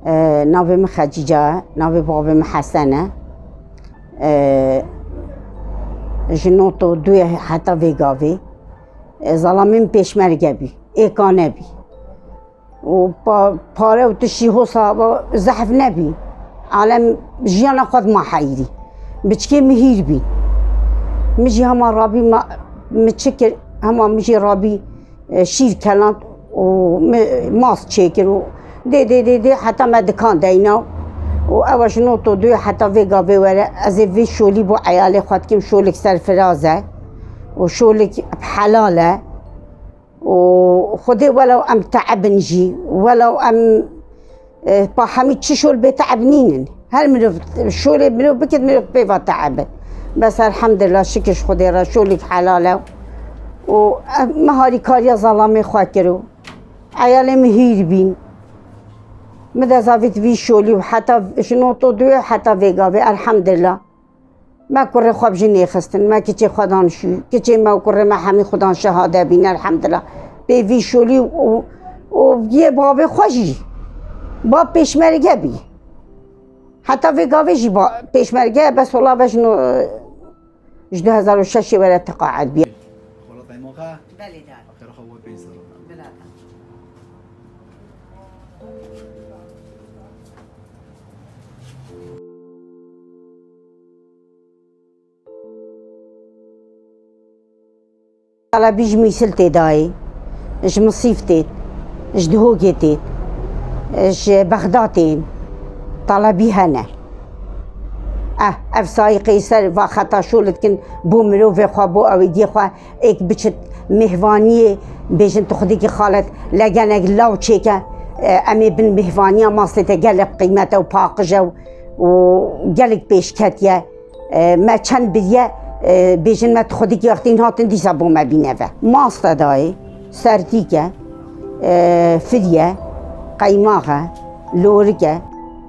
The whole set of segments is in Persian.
ناوی خدیجه، ناوی بابم حسنه. جنو تو دوی حتی ویگاوی ظلامیم پیشمرگه بی ایکانه بی و پاره و تشی حسابا زحف نبی عالم جیانا خود ما حیری بچکی مهیر بی مجی هما رابی ما متشکر هما مجی رابی شیر کلان و ماس چکر و دی حتی ما دکان دینا و اولش نوتو دوی حتی ویگا بوره از وی شولی با عیال خود کم شولک سرفرازه و شولک حلاله و خودی ولو ام تعبنجی ولو ام با همه چی شول بتعبنینن هر منو شولی منو بکد منو بیوا تعبن بس الحمدلله شکش خودی را شولک حلاله و مهاری کاریا ظلامی خواه کرو عیال مهیر بین مدى زافت في شولي وحتى شنو طودوي حتى فيغافي الحمد لله ما كره خواب جني خستن ما كيتي خدان شو كيتي ما كره ما حمي خدان شهاده بين الحمد لله في شولي و يه بابي خوشي باب پیشمرگه بي حتى فيغافي جي باب پیشمرگه بس والله باش نو 2006 ولا تقاعد بي خلاص موقع بله دار اخر خواب بيصير بله على بيج ميسلتي داي اش مصيفتي اش دهوقتي اش بغداتين طلبي هنا اف سايقي سر و خطا شولت كن بو مرو في خوابو او دي خوا اك بچت مهوانيه بيجن تخدي كي خالت لگنك لاو چيكا امي بن مهوانيه ماستي قلب قيمته وباقجه وقلق بيش كاتيه ما چند بديه بیشتر من خودی که وقتی این هاتن دیسا بوم بینه و ماست دای سرتیکه فریه قیماقه لورگه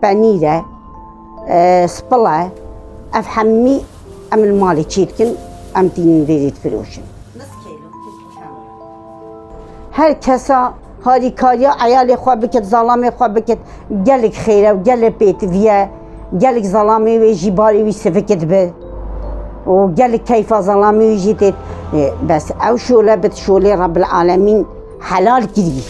پنیره سپله افهمی ام المالی چید کن ام تین ویرید فروشن هر کسا هاری کاریا عیال خواه بکت ظلامی خواه بکت گلک خیره و گلک بیت ویه گلک ظلامی و جیباری وی سفکت به وقال لك كيف ظلامي وجيت بس او شولة بتشولي رب العالمين حلال كذي